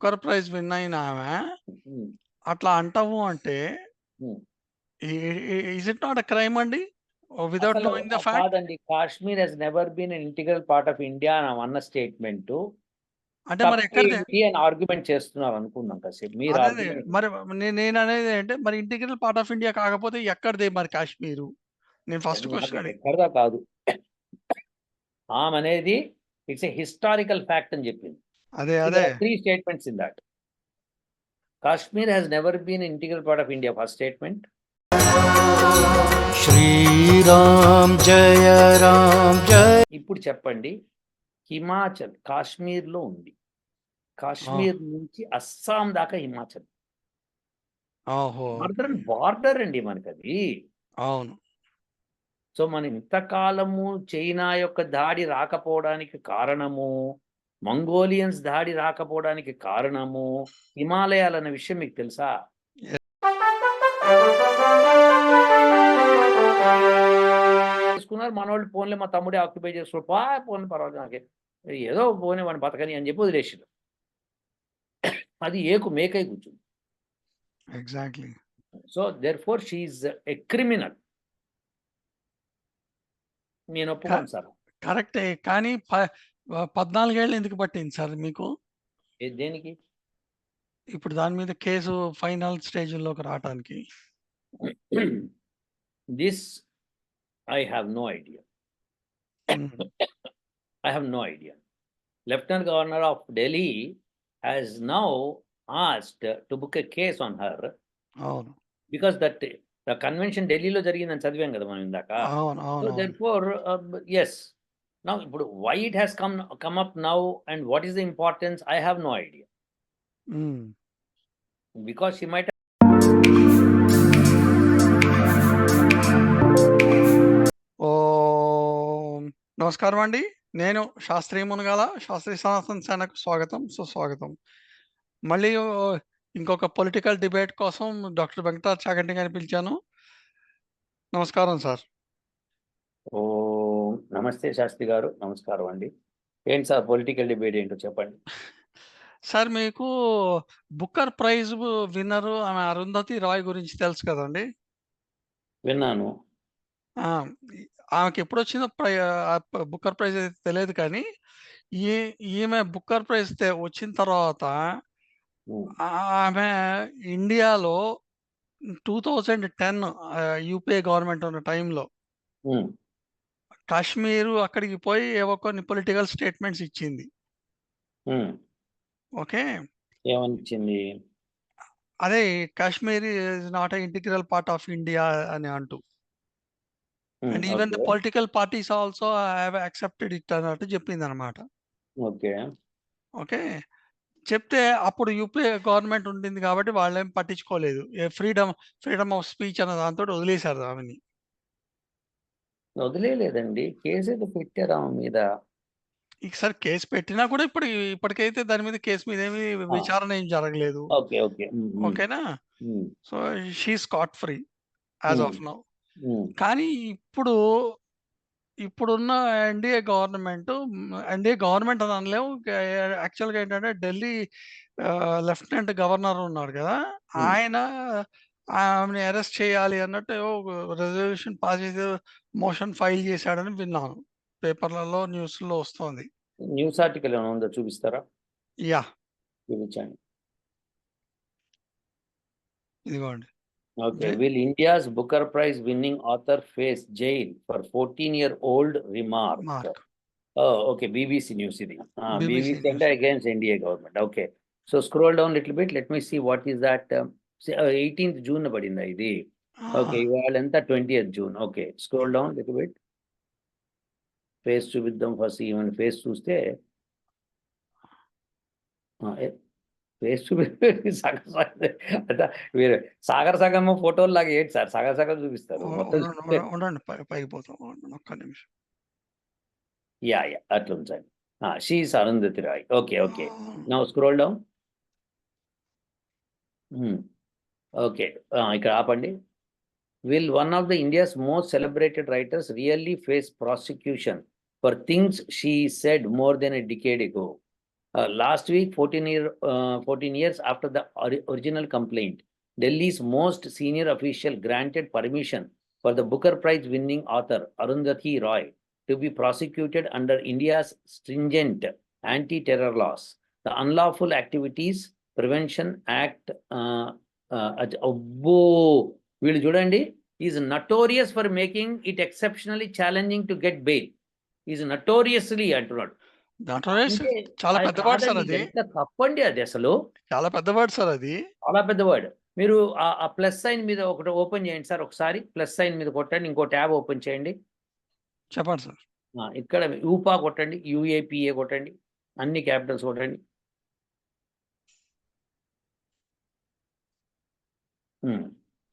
Booker prize win అయిన ఆమె ఉమ్, అట్లా అంటాము అంటే um. Is it not a crime అండి వితౌట్ అసలు నోయింగ్ ద ఫ్యాక్ట్? కాదండి, Kashmir has never been an integral part of India అని అన్న స్టేట్మెంట్ అంటే మరి తప్పు ఎక్కడిదే? ఏంటి అని ఆర్గ్యుమెంట్ చేస్తున్నారు అనుకున్నాం కాసేపు. మీరు అదే ఆర్గ్యుమెంట్ మరి నేను అనేది అంటే మరి ఇంటిగ్రల్ పార్ట్ ఆఫ్ ఇండియా కాకపోతే ఎక్కడిదే మరి కాశ్మీరు? నేను ఫస్ట్ క్వశ్చన్ అడిగి ఎక్కడదా కాదు, ఆమె అనేది ఇట్స్ ఏ హిస్టారికల్ ఫ్యాక్ట్ అని చెప్పింది. అదే అదే 3 statements in that. Kashmir has never been an integral part of India, first statement. Sriram జయ రామ్ జయ. ఇప్పుడు చెప్పండి, హిమాచల్ కాశ్మీర్లో ఉంది. కాశ్మీర్ నుంచి అస్సాం దాకా హిమాచల్. ఓహో బార్డర్ అండి మనకది. అవును సో మన ఇంతకాలము చైనా యొక్క దాడి రాకపోవడానికి కారణము, మంగోలియన్స్ దాడి రాకపోవడానికి కారణము హిమాలయాలు అన్న విషయం మీకు తెలుసా? చేసుకున్నారు మనోళ్ళు. ఫోన్లే మా తమ్ముడే ఆక్యుపై చేసుకో ఫోన్ పర్వాలేదు, నాకే ఏదో పోనీ వాడిని బతకని అని చెప్పి వదిలేసారు. అది ఏకు మేకై కూర్చుంది. Exactly. So therefore she's a criminal. నేను ఒప్పుకోను సార్. కరెక్టే కానీ 14 ఏళ్ళు ఎందుకు పట్టింది సార్ మీకు దేనికి? ఇప్పుడు దాని మీద కేసు ఫైనల్ స్టేజ్‌లోకి రావటానికి? This I have no idea. I have no idea. Lieutenant Governor of Delhi has now asked to book a case on her అవును because that the convention Delhi lo జరిగిందని చదివాం కదా మనం ఇందాక. అవును So అవును therefore, yes. Now ఇప్పుడు why it has come up now and what is the importance, I have no idea. Because she might నమస్కారం అండి. నేను శాస్త్రి మునగాల. శాస్త్రి సనాతన సేనకు స్వాగతం, సుస్వాగతం. మళ్ళీ ఇంకొక పొలిటికల్ డిబేట్ కోసం డాక్టర్ వెంకటాచ్ చాగంటి గారిని పిలిచాను. నమస్కారం సార్. నమస్తే శాస్త్రి గారు. నమస్కారం అండి. ఏంటి సార్ పొలిటికల్ డిబేట్ ఏంటో చెప్పండి. సార్ మీకు బుక్కర్ ప్రైజ్ విన్నరు ఆమె అరుంధతి రాయ్ గురించి తెలుసు కదండి? విన్నాను. ఆమెకి ఎప్పుడొచ్చిందో బుక్కర్ ప్రైజ్ అయితే తెలియదు కానీ ఈమె బుక్కర్ ప్రైజ్ వచ్చిన తర్వాత ఆమె ఇండియాలో 2010 యూపీఏ గవర్నమెంట్ ఉన్న టైంలో కాశ్మీరు అక్కడికి పోయి ఏవో కొన్ని పొలిటికల్ స్టేట్మెంట్స్ ఇచ్చింది. ఓకే. ఏమనిచ్చింది? అదే Kashmir is not a integral part of India అని అంటూ. And even the political parties also have accepted it అన్నట్టు చెప్పిందనమాట. ఓకే. ఓకే. చెప్తే అప్పుడు యూపీఏ గవర్నమెంట్ ఉండింది కాబట్టి వాళ్ళేం పట్టించుకోలేదు. ఫ్రీడమ్ ఆఫ్ స్పీచ్ అన్న దాంతోటి వదిలేశారు ఆమెని. వదిలేయలేదండి. కేసేదో పెట్టారు ఆమె మీద. సార్ కేసు పెట్టినా కూడా ఇప్పటికైతే దాని మీద కేసు మీద ఏమి విచారణ ఏం జరగలేదు. ఓకే. ఓకే. ఓకేనా? So she Scott free as of now. కానీ ఇప్పుడున్న ఎన్డీఏ గవర్నమెంట్ అని అనలేము. యాక్చువల్‌గా ఏంటంటే ఢిల్లీ లెఫ్టినెంట్ గవర్నర్ ఉన్నాడు కదా! ఆయన ఆమెని అరెస్ట్ చేయాలి అన్నట్టు ఏవో రెజల్యూషన్ పాస్ చేసి మోషన్ ఫైల్ చేశాడని విన్నాను. పేపర్‌లలో, న్యూస్‌లో వస్తోంది. న్యూస్ ఆర్టికల్ ఏమైనా ఉందో చూపిస్తారా? యాహ్! చూపించండి. ఇదిగోండి. Okay. Will India's Booker Prize winning author face jail for 14-year-old remark? Oh, okay. BBC News. BBC and against NDA government. Okay. So scroll down a little bit. Let me see what is that. 18th June. Okay. Well, 20th June. Okay. Scroll down a little bit. Face to with them first. Even face to stay. Face చూపి మీరు సాగర్ సగం ఫోటోలు లాగా ఏంటి sir? సగం సగం చూపిస్తారు మొత్తం. పైకి పోతాం ఒక్క నిమిషం. యా అట్లా ఉంచండి. She's Arundhati Roy. Okay. Okay. Now scroll down. Okay. ఇక్కడ ఆపండి. will one of the India's most celebrated writers really face prosecution for things she said more than a decade ago? Last week, 14 years after the original complaint, Delhi's most senior official granted permission for the Booker Prize winning author Arundhati Roy to be prosecuted under India's stringent anti-terror laws. The Unlawful Activities Prevention Act, వీళ్ళు చూడండి, is notorious for making it exceptionally challenging to get bail. Is notoriously అంటున్నాడు. చాలా పెద్ద word sir అది. తప్పండి అది, అసలు చాలా పెద్ద వర్డ్ సార్ అది. చాలా పెద్ద వర్డ్. మీరు ఆ ప్లస్ సైన్ మీద ఒకటి ఓపెన్ చేయండి సార్, ఒకసారి ప్లస్ సైన్ మీద కొట్టండి, ఇంకో ట్యాబ్ ఓపెన్ చేయండి. చెప్పండి సార్. ఇక్కడ యూపా కొట్టండి, యుఏపిఏ కొట్టండి, అన్ని క్యాపిటల్స్ కొట్టండి.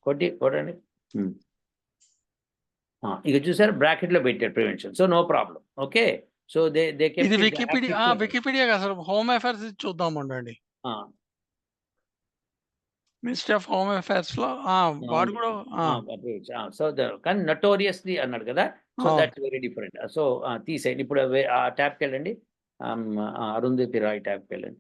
కొట్టండి. ఇక చూసారు, బ్రాకెట్ లో పెట్టారు prevention, so no problem. Okay, so ఇది వికీపీడియా కదా సార్, హోమ్ అఫైర్స్ చూద్దాం ఉండండి. మినిస్ట్రీ ఆఫ్ హోమ్ అఫైర్స్ లో వాడు కూడా సో కానీ నటోరియస్లీ అన్నాడు కదా, so that's very different. So తీసేయండి, ఇప్పుడు ఆ ట్యాబ్కి వెళ్ళండి, అరుంధతి రాయ్ ట్యాబ్కి వెళ్ళండి.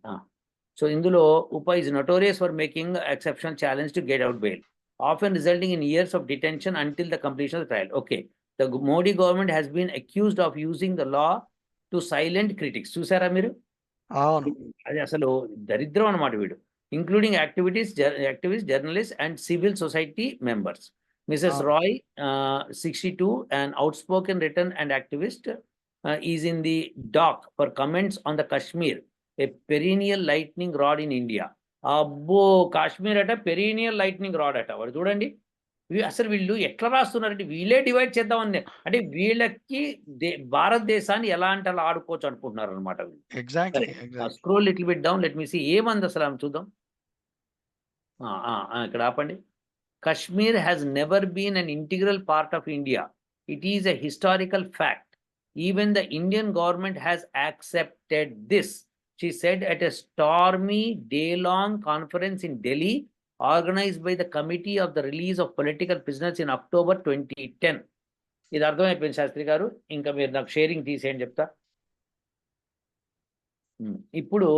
సో ఇందులో ఉప is notorious for making exceptional challenge to get out bail, often resulting in years of detention until the completion of the trial. Okay, the Modi government has been accused of using the law to silent critics. చూసారా మీరు? అది అసలు దరిద్రం అన్నమాట వీడు. Including activists, journalists and civil society members. Mrs. Roy, 62, an outspoken written and activist, is in the dock for comments on the Kashmir, a perennial lightning rod in India. అబ్బో, కాశ్మీర్ అట perennial lightning rod అట. వాడు చూడండి, అసలు వీళ్ళు ఎట్లా రాస్తున్నారంటే వీళ్ళే divide చేద్దామని, అంటే వీళ్ళకి భారతదేశాన్ని ఎలా అంటే అలా ఆడుకోవచ్చు అనుకుంటున్నారు అనమాట. Scroll little bit down, let me see ఏమంది అసలు ఆమె చూద్దాం. ఇక్కడ ఆపండి. Kashmir has never been an integral part of India. It is a historical fact. Even the Indian government has accepted this, she said at a stormy day-long conference in Delhi organized by the Committee of the Release of Political Prisoners in October 2010. ఇది అర్థమైపోయింది శాస్త్రి గారు, ఇంకా మీరు నాకు sharing తీసేయండి చెప్తా. ఇప్పుడు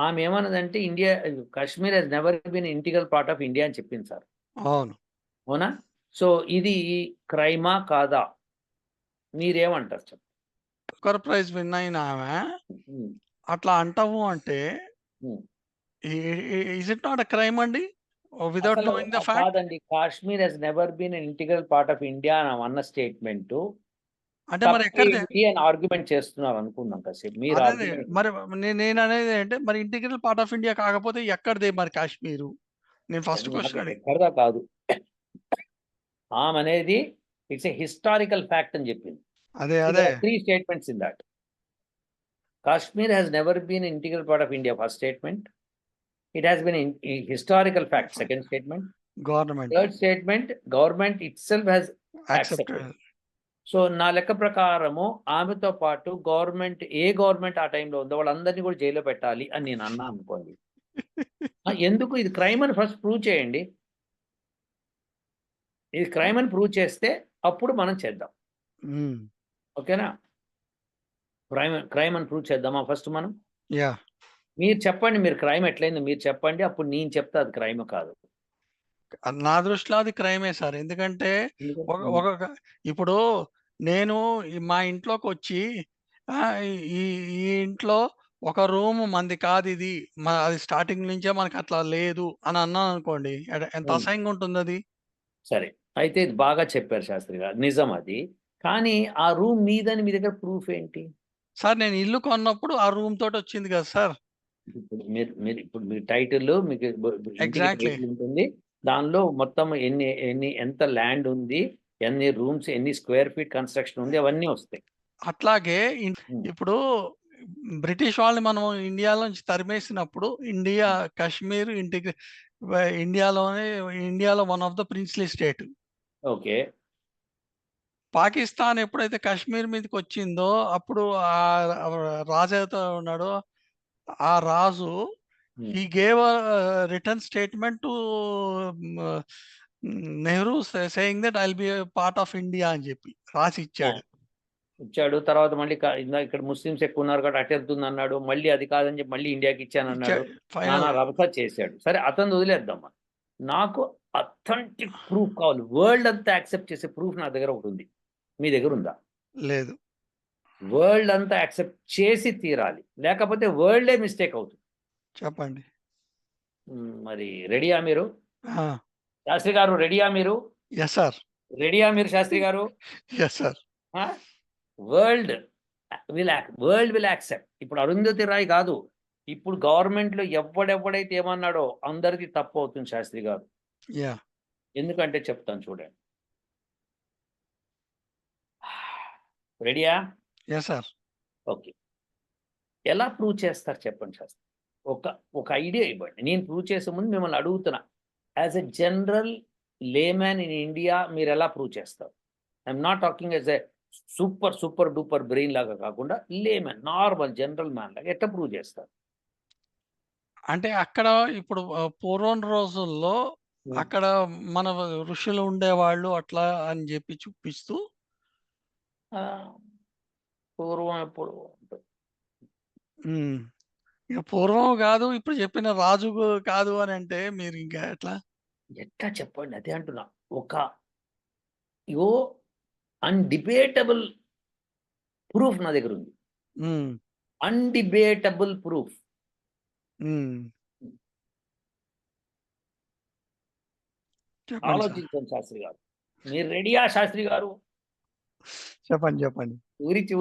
ఆమె ఏమన్నదంటే India, Kashmir has never been integral part of India అని చెప్పింది సార్. అవునా? సో ఇది క్రైమా కాదా, మీరేమంటారు చెప్పండి? బుకర్ ప్రైజ్ విన్ అయిన ఆమె అట్లా అంటావు అంటే is it not a crime అండి? Without knowing the fact. కాదండి, Kashmir has never been an integral part of India అన్న స్టేట్మెంట్ అంటే మరి ఎక్కడ ఆర్గ్యుమెంట్ చేస్తున్నారు అనుకున్నాం కాసేపు. మీరు మరి నేను అనేది అంటే మరి ఇంటిగ్రల్ పార్ట్ ఆఫ్ ఇండియా కాకపోతే ఎక్కడదే మరి కాశ్మీరు? నేను ఫస్ట్ క్వశ్చన్ ఎక్కడదా కాదు, ఆమె అనేది ఇట్స్ ఏ హిస్టారికల్ ఫ్యాక్ట్ అని చెప్పింది. అదే 3 statements in that. Kashmir has never been an integral part of India, first statement. It has been a historical fact, second statement. Government. Third statement, government itself has accepted. So నా లెక్క ప్రకారము ఆమెతో పాటు government ఆ టైంలో ఉందో వాళ్ళందరినీ కూడా జైల్లో పెట్టాలి అని నేను అన్నా అనుకోండి. ఎందుకు ఇది క్రైమ్ అని ఫస్ట్ ప్రూవ్ చేయండి. ఇది క్రైమ్ అని ప్రూవ్ చేస్తే అప్పుడు మనం చేద్దాం. ఓకేనా? క్రైమ్ అని ప్రూవ్ చేద్దామా ఫస్ట్ మనం? మీరు చెప్పండి, మీరు క్రైమ్ ఎట్లయిందో మీరు చెప్పండి, అప్పుడు నేను చెప్తా అది క్రైమ్ కాదు. నా దృష్టిలో అది క్రైమే సార్. ఎందుకంటే ఇప్పుడు నేను మా ఇంట్లోకి వచ్చి ఈ ఇంట్లో ఒక రూమ్ మంది కాదు, ఇది అది స్టార్టింగ్ నుంచే మనకి అట్లా లేదు అని అన్నాను అనుకోండి, ఎంత అసహ్యంగా ఉంటుంది అది. సరే, అయితే ఇది బాగా చెప్పారు శాస్త్రి గారు, నిజం అది. కానీ ఆ రూమ్ మీదని మీ దగ్గర ప్రూఫ్ ఏంటి సార్? నేను ఇల్లు కొన్నప్పుడు ఆ రూమ్ తోటి వచ్చింది కదా సార్. ఇప్పుడు మీ టైటిల్ మీకు ఉంటుంది, దానిలో మొత్తం ఎంత ల్యాండ్ ఉంది, ఎన్ని రూమ్స్, ఎన్ని స్క్వేర్ ఫీట్ కన్స్ట్రక్షన్ ఉంది, అవన్నీ వస్తాయి. అట్లాగే ఇప్పుడు బ్రిటిష్ వాళ్ళని మనం ఇండియాలో నుంచి తరిమేసినప్పుడు ఇండియా కాశ్మీర్ ఇండియాలో one of the princely state. Okay. Pakistan ఎప్పుడైతే కాశ్మీర్ మీదకి వచ్చిందో అప్పుడు ఆ రాజు అయితే ఉన్నాడో ఆ రాజు he gave a written statement to Nehru saying that I will be part of India అని చెప్పి రాసి ఇచ్చాడు. ఇచ్చాడు. తర్వాత మళ్ళీ ఇక్కడ ముస్లిమ్స్ ఎక్కువ ఉన్నారు కాబట్టి అటు వెళ్తుంది అన్నాడు. మళ్ళీ అది కాదని చెప్పి మళ్ళీ ఇండియాకి ఇచ్చానన్నాడు. నానా రభస చేశాడు. సరే అతను వదిలేద్దాం. నాకు అథెంటిక్ ప్రూఫ్ కావాలి. వరల్డ్ అంతా యాక్సెప్ట్ చేసే ప్రూఫ్ నా దగ్గర ఒకటి ఉంది. మీ దగ్గర ఉందా? లేదు. వరల్డ్ అంతా యాక్సెప్ట్ చేసి తీరాలి, లేకపోతే వరల్డే మిస్టేక్ అవుతుంది. చెప్పండి. మరి రెడీయా మీరు? శాస్త్రి గారు రెడీయా మీరు? Yes sir. రెడీయా మీరు Shastri garu? Yes sir. World will accept. ఇప్పుడు అరుంధతి రాయ్ కాదు, ఇప్పుడు గవర్నమెంట్ లో ఎవడెవడైతే ఏమన్నాడో అందరిది తప్పు అవుతుంది శాస్త్రి గారు. ఎందుకంటే చెప్తాను చూడండి. రెడీయా? Yes sir. ఓకే, ఎలా ప్రూవ్ చేస్తారు చెప్పండి శాస్త్రి. ఒక ఐడియా ఇవ్వండి. నేను ప్రూవ్ చేసే ముందు మిమ్మల్ని అడుగుతున్నా, as a general layman in India మీరు ఎలా ప్రూవ్ చేస్తారు? I'm not talking as a super duper brain లాగా కాకుండా లేమ్యాన్, నార్మల్ జనరల్ మ్యాన్ లాగా ఎట్లా ప్రూవ్ చేస్తారు? అంటే అక్కడ ఇప్పుడు పూర్వం రోజుల్లో అక్కడ మన ఋషులు ఉండేవాళ్ళు అట్లా అని చెప్పి చూపిస్తూ, పూర్వం ఎప్పుడు ఇక పూర్వం కాదు ఇప్పుడు చెప్పిన రాజు కాదు అని అంటే మీరు ఇంకా ఎట్లా చెప్పండి? అదే అంటున్నా. అన్డిబేటబుల్ ప్రూఫ్ నా దగ్గర ఉంది. అన్డిబేటబుల్ ప్రూఫ్. ఆలోచించండి శాస్త్రి గారు. మీరు రెడీయా శాస్త్రి గారు? చెప్పండి. ఊరించి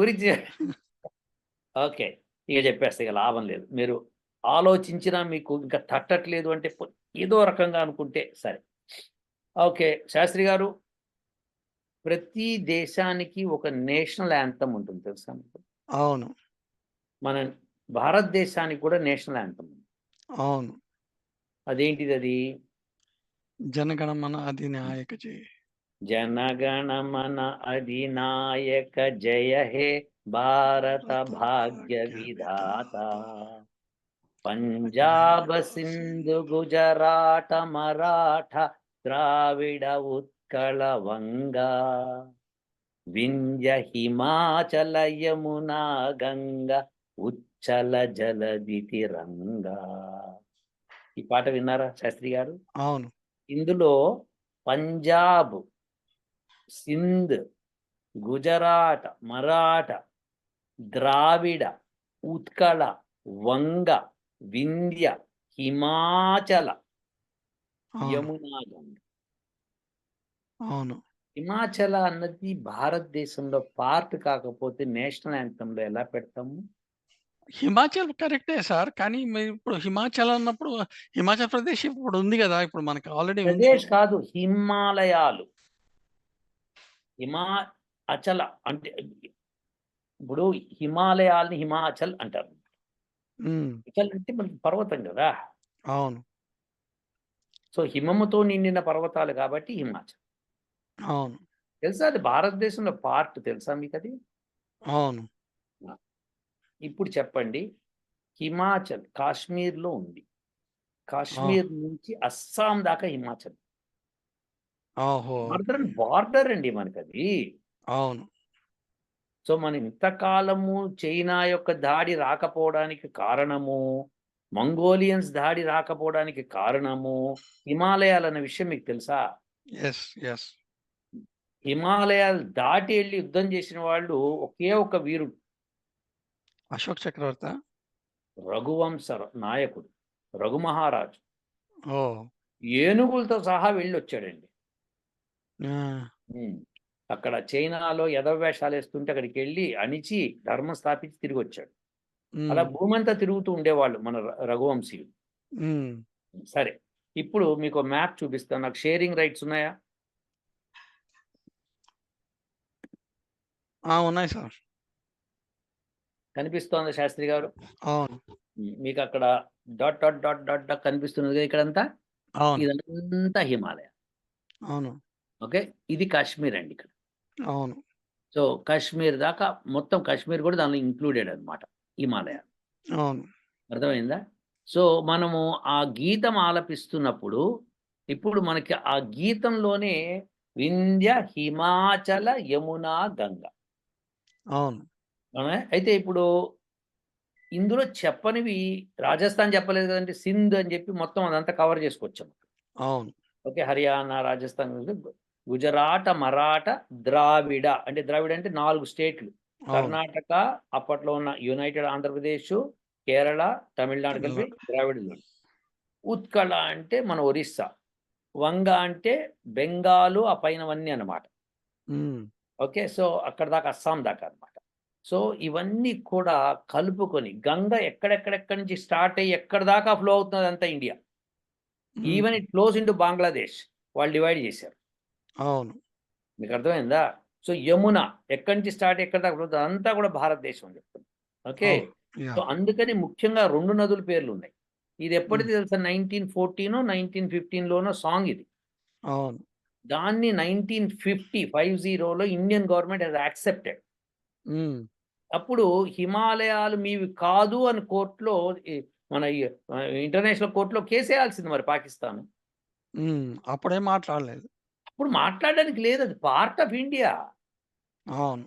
ఓకే, ఇక చెప్పేస్తే ఇక లాభం లేదు. మీరు ఆలోచించినా మీకు ఇంకా తట్టట్లేదు అంటే ఏదో రకంగా అనుకుంటే సరే. ఓకే శాస్త్రి గారు, ప్రతి దేశానికి ఒక నేషనల్ యాంథమ్ ఉంటుంది తెలుసా మీకు? అవును. మన భారతదేశానికి కూడా నేషనల్ యాంథమ్ ఉంది. అవును. అదేంటిది అది? జనగణమన అధినాయక జయ. జనగణమన అధినాయక జయ హే భారత భాగ్య విధాత, పంజాబ సింధు గుజరాట మరాఠ ద్రావిడ ఉత్కళ వంగా, వింధ్య హిమాచల యమునా గంగా ఉచ్చల జలధి తిరంగా. ఈ పాట విన్నారా శాస్త్రి గారు? అవును. ఇందులో పంజాబ్, సింధ్, గుజరాట, మరాఠ, ద్రావిడ, ఉత్కళ, వంగ, వింధ్య, హిమాచల, యమునా గంగ. అవును. హిమాచల అన్నది భారతదేశంలో పార్ట్ కాకపోతే నేషనల్ యాంథమ్ లో ఎలా పెడతాము? హిమాచల్ కరెక్టే సార్. కానీ ఇప్పుడు హిమాచల్ అన్నప్పుడు హిమాచల్ ప్రదేశ్ ఇప్పుడు ఉంది కదా, ఇప్పుడు మనకి ఆల్రెడీ ప్రదేశ్ కాదు, హిమాలయాలు. హిమాచల అంటే ఇప్పుడు హిమాలయాల్ని హిమాచల్ అంటారు. హిమాచల్ అంటే మనకి పర్వతం కదా. అవును. సో హిమముతో నిండిన పర్వతాలు కాబట్టి హిమాచల్. అవును. తెలుసా? అది భారతదేశంలో పార్ట్, తెలుసా మీకు అది? అవును. ఇప్పుడు చెప్పండి, హిమాచల్ కాశ్మీర్లో ఉంది. కాశ్మీర్ నుంచి అస్సాం దాకా హిమాచల్. బార్డర్ అండి మనకి అది. అవును. సో మన ఇంతకాలము చైనా యొక్క దాడి రాకపోవడానికి కారణము, మంగోలియన్స్ దాడి రాకపోవడానికి కారణము హిమాలయాలు అన్న విషయం మీకు తెలుసా? హిమాలయాలు దాటి వెళ్ళి యుద్ధం చేసిన వాళ్ళు ఒకే ఒక వీరుడు, అశోక్ చక్రవర్తి, రఘువంశ నాయకుడు, రఘు మహారాజు. ఓ, ఏనుగులతో సహా వెళ్ళి వచ్చాడండి. అక్కడ చైనాలో ఎదవేషాలు వేస్తుంటే అక్కడికి వెళ్ళి అణిచి ధర్మం స్థాపించి తిరిగి వచ్చాడు. అలా భూమి అంతా తిరుగుతూ ఉండేవాళ్ళు మన రఘువంశీయులు. సరే, ఇప్పుడు మీకు మ్యాప్ చూపిస్తాను. నాకు షేరింగ్ రైట్స్ ఉన్నాయా? ఉన్నాయి సార్. కనిపిస్తోందా శాస్త్రి గారు? అవును. మీకు అక్కడ dot dot dot dot dot కనిపిస్తున్నది ఇక్కడంతా. ఇదంతా హిమాలయ. అవును. ఓకే, ఇది కాశ్మీర్ అండి ఇక్కడ. అవును. సో కాశ్మీర్ దాకా మొత్తం కాశ్మీర్ కూడా దానిలో ఇంక్లూడెడ్ అనమాట, హిమాలయ. అవును. అర్థమైందా? సో మనము ఆ గీతం ఆలపిస్తున్నప్పుడు ఇప్పుడు మనకి ఆ గీతంలోనే వింధ్య, హిమాచల, యమున, గంగ. అవును. అవునా? అయితే ఇప్పుడు ఇందులో చెప్పనివి రాజస్థాన్ చెప్పలేదు కదండీ. సింధ్ అని చెప్పి మొత్తం అదంతా కవర్ చేసుకొచ్చాం. అవును. ఓకే. హర్యానా, రాజస్థాన్, గుజరాట, మరాఠ, ద్రావిడ. అంటే ద్రావిడ అంటే 4 స్టేట్లు. అవును. కర్ణాటక, అప్పట్లో ఉన్న యునైటెడ్ ఆంధ్రప్రదేశ్, కేరళ, తమిళనాడు కలిపి తమిళనాడు. ద్రావిడ. ఉత్కళ అంటే మన ఒరిస్సా. వంగ అంటే బెంగాలు, ఆ పైనవన్నీ అన్నమాట. హ్మ్. ఓకే. సో, అక్కడి దాకా అస్సాం దాకా అన్నమాట. సో, ఇవన్నీ కూడా కలుపుకొని గంగ ఎక్కడెక్కడెక్కడి నుంచి స్టార్ట్ అయ్యి ఎక్కడి దాకా ఫ్లో అవుతున్నదంతా ఇండియా. ఈవెన్ హ్మ్. It flows into Bangladesh. వాళ్ళు డివైడ్ చేశారు. అవును. మీకు అర్థమైందా? సో, యమున ఎక్కడి నుంచి స్టార్ట్ ఎక్కడి దాకా ఫ్లో అవుతదో అదంతా కూడా భారతదేశం అని చెప్తుంది. ఓకే. అవును. So, yeah! అందుకని ముఖ్యంగా 2 నదుల పేర్లున్నాయి. ఇది హ్మ్. ఎప్పటిది తెలుసా? 1914 1915లోనో సాంగ్ ఇది. అవును. దాన్ని 1950లో ఇండియన్ గవర్నమెంట్ హాస్ యాక్సెప్టెడ్. హ్మ్. అప్పుడు హిమాలయాలు మీవి కాదు అని కోర్ట్‌లో ఈ మన ఈ ఇంటర్నేషనల్ కోర్ట్‌లో కేసేయాల్సింది మరి పాకిస్తాన్. హ్మ్. అప్పుడేం మాట్లాడలేదు. అప్పుడు మాట్లాడడానికి లేదు. అది పార్ట్ ఆఫ్ ఇండియా. అవును.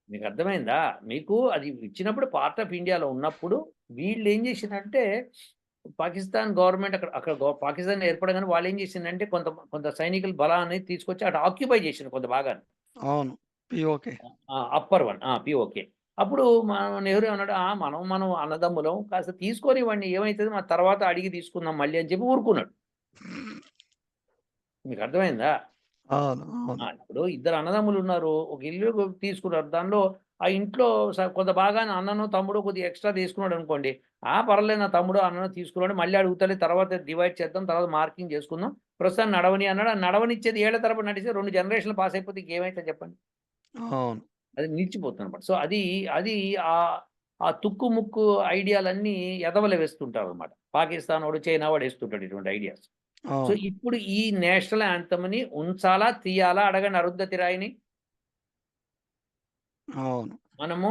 మీకు అర్థమైందా? మీకు అది ఇచ్చినప్పుడు పార్ట్ ఆఫ్ ఇండియాలో ఉన్నప్పుడు వీళ్ళేం చేసిందంటే పాకిస్తాన్ గవర్నమెంట్ అక్కడ అక్కడ పాకిస్తాన్ ఏర్పడగానే వాళ్ళేం చేసిందంటే కొంత కొంత సైనికుల బలాన్ని తీసుకొచ్చి అటు ఆక్యుపై చేసింది కొంత భాగాన్ని. అవును. పీఓకే. Upper one. పీఓకే. అప్పుడు నెహ్రూ ఏమన్నాడు, మనం అన్నదమ్ములం కాస్త తీసుకోనివ్వండి ఏమైతది మన తర్వాత అడిగి తీసుకుందాం మళ్ళీ అని చెప్పి ఊరుకున్నాడు. మీకు అర్థమైందా? అవును. అవును. ఇప్పుడు ఇద్దరు అన్నదమ్ములున్నారు. ఒక ఇల్లు తీసుకున్నారు. దానిలో ఆ ఇంట్లో కొంత భాగాన్ని అన్ననో, తమ్ముడో కొద్దిగా ఎక్స్‌ట్రా తీసుకున్నాడనుకోండి. పర్లేదు నా తమ్ముడో, అన్ననో తీసుకున్నాడు. మళ్ళీ అడుగుతాలే తర్వాత డివైడ్ చేద్దాం. తర్వాత మార్కింగ్ చేసుకుందాం. ప్రస్తుతం నడవని అన్నాడు. ఆ నడవనిచ్చేది ఏళ్ల తరబడి నడిస్తే 2 జనరేషన్‌లు పాస్ అయిపోతే ఇంకేమైతది చెప్పండి? అవును. అది నిలిచిపోతుందనమాట. సో, అది ఆ తుక్కు ముక్కు ఐడియాలన్నీ ఎదవలు వేస్తుంటారనమాట. పాకిస్తాన్ వాడు, చైనా వాడు ఏస్తుంటాడు ఇటువంటి ఐడియాస్. సో, అవును. ఇప్పుడు ఈ నేషనల్ యాంథమ్‌ని ఉంచాలా? తీయాలా? అడగండి అరుంధతి రాయ్‌ని. అవును. మనము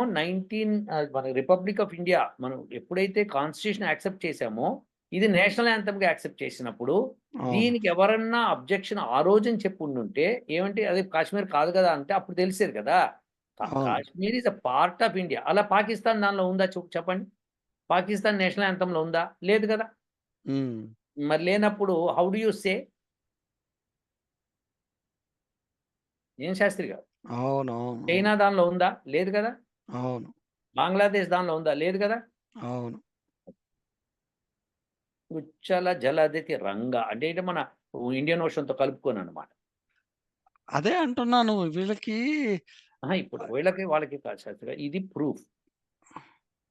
మన రిపబ్లిక్ ఆఫ్ ఇండియా మనం ఎప్పుడైతే కాన్స్టిట్యూషన్ యాక్సెప్ట్ చేసామో, ఇది నేషనల్ యాంథమ్‌గా యాక్సెప్ట్ చేసినప్పుడు, అవును. దీనికి ఎవరన్నా అబ్జెక్షన్ ఆ రోజున చెప్పుండుంటే, ఏమంటే అది కాశ్మీర్ కాదు గదా! అంటే అప్పుడు తెలిసేది కదా! అవును. Kashmir is a part of India. అలా పాకిస్తాన్ దానిలో ఉందా చెప్పండి? పాకిస్తాన్ నేషనల్ యాంథమ్‌లో ఉందా? లేదు గదా! హ్మ్. మరి లేనప్పుడు హౌ డు యూ సే? ఏం శాస్త్రి గారు? అవునవును. చైనా దానిలో ఉందా? లేదు గదా! అవును. బంగ్లాదేశ్ దానిలో ఉందా? లేదు గదా! అవును. ఉచ్చల జలధికి రంగ అంటే ఏంటి మన ఇండియన్ ఓషన్‌తో కలుపుకొననమాట. అదే అంటున్నాను. వీళ్ళకి ఇప్పుడు వీళ్ళకి వాళ్ళకి కాదు శాస్త్రి గారు. ఇది proof.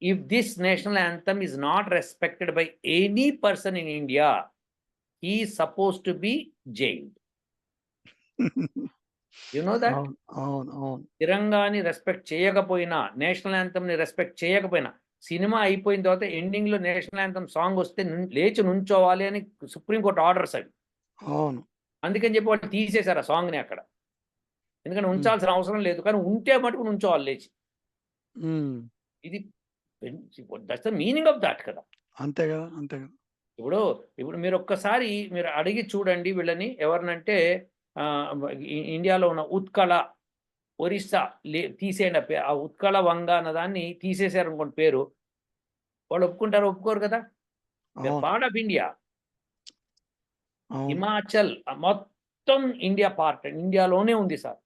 If this national anthem is not respected by any person in India, he is supposed to be jailed. You know that? అవును. అవును. అవును. తిరంగాని రెస్పెక్ట్ చేయకపోయినా, నేషనల్ యాంథమ్‌ని రెస్పెక్ట్ చేయకపోయినా, సినిమా అయిపోయిన తర్వాత ఎండింగ్‌లో నేషనల్ యాంథమ్ సాంగ్ వస్తే లేచి నుంచోవాలి అని సుప్రీం కోర్ట్ ఆర్డర్స్ అవి. అవును. అందుకని చెప్పి వాళ్ళు తీసేసారు ఆ సాంగ్‌ని అక్కడ. ఎందుకంటే హ్మ్. ఉంచాల్సిన అవసరం లేదు. కానీ ఉంటే మటుకు నుంచోవాలి లేచి. హ్మ్. ఇది that's the meaning of that కదా! అంతే గదా! అంతే గదా! ఇప్పుడు, ఇప్పుడు మీరొక్కసారి మీరు అడిగి చూడండి వీళ్ళని ఎవరినంటే ఇండియాలో ఉన్న ఉత్కళ, ఒరిస్సా తీసేయండి ఆ ఉత్కళ, వంగ అన్న దాన్ని తీసేసారనుకోండి పేరు. వాళ్ళు ఒప్పుకుంటారా? ఒప్పుకోరు కదా! దే ఆర్ అవును. Part of India. అవును. హిమాచల్ మొత్తం ఇండియా పార్ట్. ఇండియాలోనే ఉంది సార్.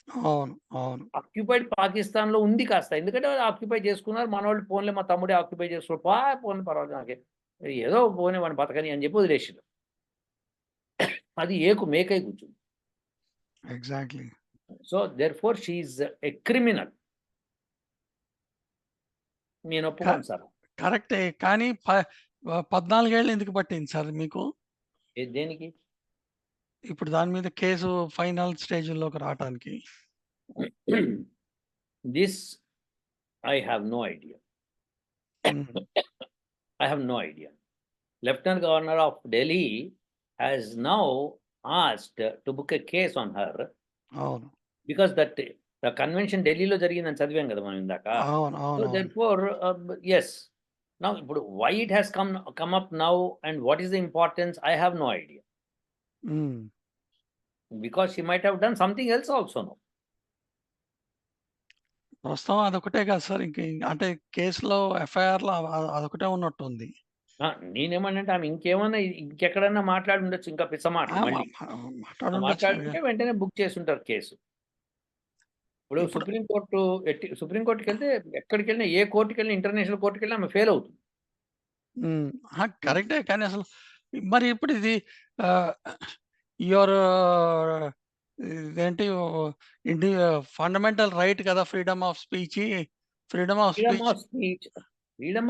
అవును. అవును. ఆక్యుపైడ్ పాకిస్తాన్‌లో ఉంది కాస్త. ఎందుకంటే వాళ్ళు ఆక్యుపై చేసుకున్నారు. మనోళ్ళు పోన్లే మా తమ్ముడే ఆక్యుపై చేసుకున్నాడు. పోనీ పర్వాలేదు నాకేం. ఏదో పోనీ వాడిని బతకని అని చెప్పి వదిలేసిర్రు. అది మేకై కూర్చుంది. Exactly. So, therefore she is a criminal. నేను క ఒప్పుకోను సార్. కరెక్టే. కానీ 14 ఏళ్ళు ఎందుకు పట్టింది సార్ మీకు? దేనికి? ఇప్పుడు దాని మీద కేసు ఫైనల్ స్టేజ్‌లోకి రావటానికి? This I have no idea. Hmm. I have no idea. Lieutenant Governor of Delhi has now asked to book a case on her అవును. because the convention ఢిల్లీలో జరిగిందని చదివాం కదా మనం ఇందాక. అవును. సో, అవునవును. Therefore yes. ఇప్పుడు why it has come up now and what is the importance? I have no idea. Hmm. Because she might have done something else also now. ప్రస్తుతం అదొకటే కాదు సార్. అంటే కేస్‌లో ఎఫ్ఐఆర్‌లో అదొకటే ఉన్నట్టుంది. నేనేమన్నానంటే ఆమె ఇంకేమన్నా ఇంకెక్కడన్నా మాట్లాడి ఉండొచ్చు ఇంకా పిచ్చ ఆ! మాటలు మళ్ళీ. మాట్లాడుండొచ్చు. మాట్లాడుంటే వెంటనే బుక్ చేసుంటారు కేసు. ఇప్పుడు ఇప్పుడు సుప్రీం కోర్ట్‌కెళ్తే ఎక్కడికెళ్ళినా ఏ కోర్ట్‌కెళ్ళినా ఇంటర్నేషనల్ కోర్ట్‌కెళ్ళినా ఆమె ఫెయిల్ అవుతుంది. కరెక్టే. కానీ అసలు మరి ఇప్పుడు ఇది ఆహ్, యువర్ ఇదేంటి ఫండమెంటల్ రైట్ కదా! Freedom of speech. Freedom of freedom speech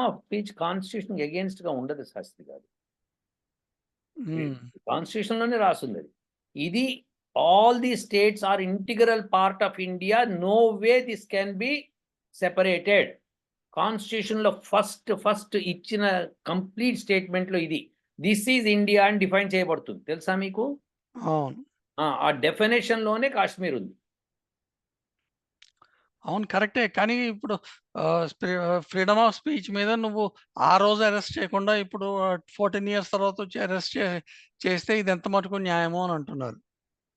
of speech కాన్స్టిట్యూషన్‌కి అగెయిన్స్ట్‌గా ఉండదు శాస్త్రి గారు. హ్మ్. కాన్స్టిట్యూషన్‌లోనే రాసుందది. ఇది all the states are integral part of India. No way this can be separated. కాన్స్టిట్యూషన్‌లో ఫస్ట్ ఇచ్చిన కంప్లీట్ స్టేట్మెంట్‌లో ఇది. దిస్ ఈజ్ ఇండియా అని డిఫైన్ చేయబడుతుంది. తెలుసా మీకు? అవును. ఆ డెఫినిషన్‌లోనే కాశ్మీర్ ఉంది. అవును. కరెక్టే. కానీ ఇప్పుడు ఫ్రీడమ్ ఆఫ్ స్పీచ్ మీద నువ్వు ఆ రోజు అరెస్ట్ చేయకుండా ఇప్పుడు 14 ఇయర్స్ తర్వాత వచ్చి అరెస్ట్ చేస్తే ఇది ఎంత మటుకు న్యాయమో అని అంటున్నారు.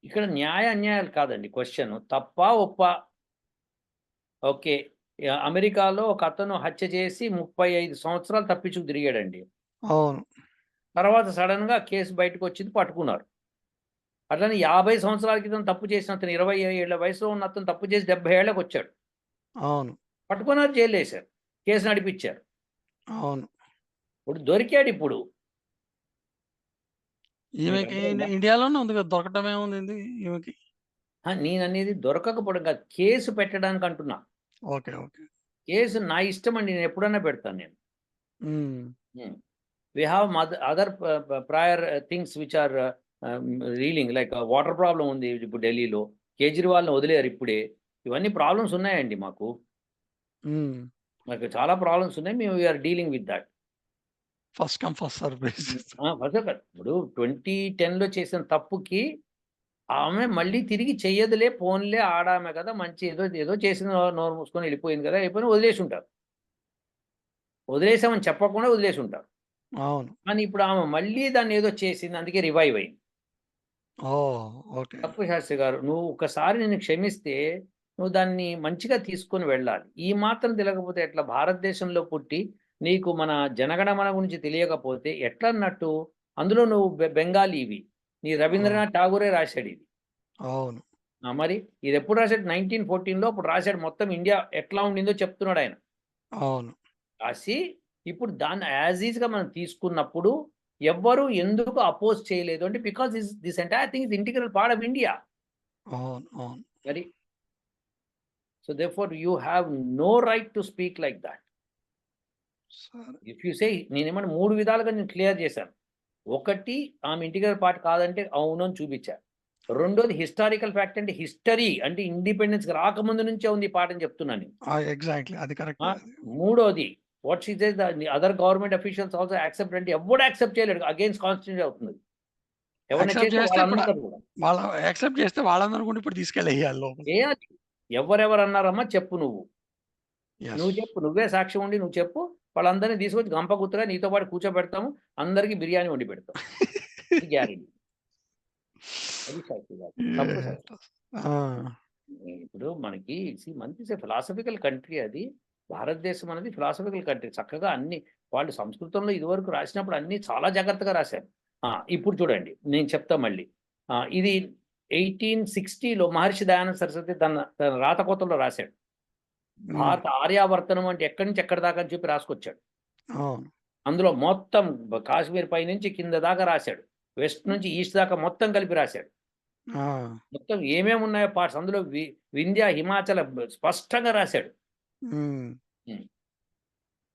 ఇక్కడ అన్యాయాలు కాదండి క్వెషన్. తప్పా? ఒప్పా? ఓకే. అమెరికాలో ఒకతను హత్య చేసి 35 సంవత్సరాలు తప్పించుకు తిరిగాడండి. అవును. తర్వాత సడెన్‌గా కేసు బయటకొచ్చింది, పట్టుకున్నారు. అట్లనే 50 సంవత్సరాల క్రితం తప్పు చేసిన అతను 20 ఏళ్ల వయసులో ఉన్న అతను తప్పు చేసి 70 ఏళ్లకొచ్చాడు. అవును. పట్టుకున్నారు, జైల్లేశారు. కేసు నడిపిచ్చారు. అవును. ఇప్పుడు దొరికాడిప్పుడు. మీకు ఈమెకి అర్థమైందా? ఇండియాలోనే ఉంది కదా! దొరకటం ఏముంది ఈమెకి? నేననేది దొరకకపోవడం కాదు. కేసు పెట్టడానికి అంటున్నా. ఓకే. ఓకే. కేసు నా ఇష్టమండి. నేనెప్పుడన్నా పెడతాను నేను. హ్మ్. హ్మ్. We have other prior things which are reeling like water problem ఉంది ఇప్పుడు ఢిల్లీలో. కేజ్రీవాల్‌ని వదిలేయారు ఇప్పుడే. ఇవన్నీ ప్రాబ్లమ్స్ ఉన్నాయండి మాకు. హ్మ్. మాకు చాలా ప్రాబ్లమ్స్ ఉన్నాయి. We are dealing with that. First come first serve basis. అదే కదా! ఇప్పుడు 2010లో చేసిన తప్పుకి ఆమె మళ్ళీ తిరిగి చెయ్యదులే, పోనీలే ఆడామె కదా! మంచి ఏదో చేసింది, నోరు మూసుకొని వెళ్ళిపోయింది కదా! అయిపోయింది, వదిలేసుంటారు. వదిలేసామని చెప్పకుండా వదిలేసుంటారు. అవును. కానీ ఇప్పుడు ఆమె మళ్ళీ దాన్నేదో చేసింది. అందుకే రివైవ్ అయింది. ఓహ్! ఓకే. తప్పు శాస్త్రి గారు. నువ్వు ఒక్కసారి నిన్ను క్షమిస్తే, నువ్వు దాన్ని మంచిగా తీసుకొని వెళ్ళాలి. ఈ మాత్రం తెలవకపోతే ఎట్లా? భారతదేశంలో పుట్టి, నీకు మన జనగణమన గురించి తెలియకపోతే ఎట్లన్నట్టు? అందులో నువ్వు బెంగాలీవి. నీ అవును. రవీంద్రనాథ్ ఠాగూరే రాశాడిది. అవును. మరి ఇదెప్పుడు రాశాడు? 1914లో అప్పుడు రాశాడు. మొత్తం ఇండియా ఎట్లా ఉండిందో చెప్తున్నాడాయన. అవును. రాసి, ఇప్పుడు దాన్ని యాజ్ ఈజ్‌గా మనం తీసుకున్నప్పుడు, ఎవ్వరు ఎందుకు అపోజ్ చేయలేదు అంటే, because this entire thing is integral part of India. అవును. అవును. మరి so therefore you have no right to speak like that. సరే. ఇఫ్ యూ సే నేనేమన్నా 3 విధాలుగా నేను క్లియర్ చేశాను. ఒకటి, ఆమె ఇంటిగ్రల్ పార్ట్ కాదంటే అవునని చూపించా. రెండోది హిస్టారికల్ ఫ్యాక్ట్ అంటే హిస్టరీ అంటే ఇండిపెండెన్స్‌కి రాకముందు నుంచే ఉంది ఈ పాఠం చెప్తున్నాను నేను. ఎగ్జాక్ట్‌లీ. అది కరెక్టే ఆ! అది. మూడోది what she says the other government officials also accept అంటే ఎవ్వడు యాక్సెప్ట్ చేయలేడు. అగైన్స్ కాన్స్టిట్యూషన్ అవుతుంది. ఎవరైనా యాక్సెప్ట్ చేస్తే చేస్తే ఇప్పుడు వాళ్ళందరూ కూడా. యాక్సెప్ట్ చేస్తే వాళ్ళందరూ కూడా ఇప్పుడు తీసుకెళ్ళేయాలి లోపలికి. చేయాలి. ఎవరెవరన్నారమ్మా చెప్పు నువ్వు. యెస్. నువ్వు చెప్పు. నువ్వే సాక్ష్యం ఉండి నువ్వు చెప్పు. వాళ్ళందరిని తీసుకొచ్చి గంపగుత్తగా నీతో పాటు కూర్చోబెడతాము. అందరికి బిర్యానీ వండి పెడతాం. ఇది గ్యారంటీ. అది శాస్త్రి గారు. తప్పు శాస్త్రి. ఆ! ఇప్పుడు మనకి మనది ఫిలాసఫికల్ కంట్రీ అది. భారతదేశం అనేది ఫిలాసఫికల్ కంట్రీ. చక్కగా అన్ని వాళ్ళు సంస్కృతంలో ఇదివరకు రాసినప్పుడు అన్నీ చాలా జాగ్రత్తగా రాశారు. ఇప్పుడు చూడండి నేను చెప్తా మళ్ళీ. ఇది 1860లో మహర్షి దయానంద సరస్వతి తన రాతకోతల్లో రాశాడు. హ్మ్. భారత ఆర్యావర్తనం అంటే ఎక్కడి నుంచి ఎక్కడి దాకా అని చెప్పి రాసుకొచ్చాడు. అవును. అందులో మొత్తం కాశ్మీర్ పైనుంచి కింద దాకా రాశాడు. వెస్ట్ నుంచి ఈస్ట్ దాకా మొత్తం కలిపి రాశాడు. ఆ! మొత్తం ఏమేమి ఉన్నాయో పార్ట్స్ అందులో వింధ్య, హిమాచల స్పష్టంగా రాశాడు. హ్మ్. హ్మ్.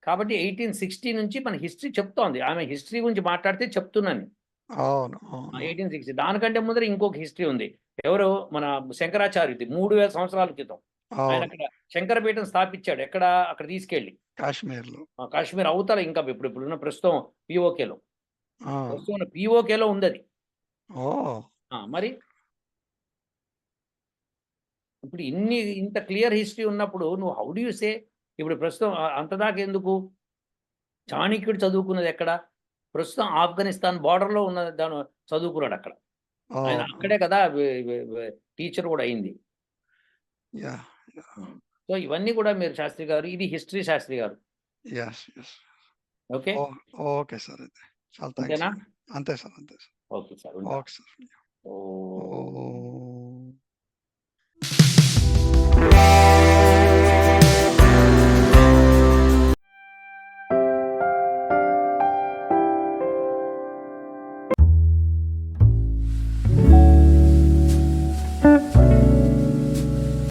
కాబట్టి 1860 నుంచి మన హిస్టరీ చెప్తోంది. ఆమె హిస్టరీ గురించి మాట్లాడితే చెప్తున్నాను. అవును. అవును. 1860 దానికంటే ముందర ఇంకొక హిస్టరీ ఉంది. ఎవరు మన శంకరాచార్యుది 3000 సంవత్సరాల క్రితం. ఆయన అవును. అక్కడ శంకరపీఠం స్థాపించాడు. ఎక్కడ? అక్కడ తీసుకెళ్ళి. కాశ్మీర్‌లో. కాశ్మీర్ అవతల ఇంకా ఇప్పుడున్న ప్రస్తుతం పీఓకేలో. ఆ! ప్రస్తుతం ఉన్న పీఓకేలో ఉందది. ఓహ్! మరి ఇప్పుడు ఇంత క్లియర్ హిస్టరీ ఉన్నప్పుడు నువ్వు హౌ డు యూ సే ఇప్పుడు ప్రస్తుతం అంతదాకా ఎందుకు? చాణక్యుడు చదువుకున్నదెక్కడ? ప్రస్తుతం ఆఫ్ఘనిస్తాన్ బోర్డర్‌లో ఉన్న చదువుకున్నాడక్కడ. ఆయన ఓహ్! అక్కడే కదా టీచర్ కూడా అయింది. యాహ్! సో ఇవన్నీ కూడా మీరు శాస్త్రి గారు, ఇది హిస్టరీ శాస్త్రి గారు. Yes. Yes. Okay. Okay sir అయితే. చాలా థాంక్స్ అంతేనా? అండి. అంతే సార్. అంతే సార్. Okay sir. ఉంటా. Okay sir. ఓహ్! ఓహ్!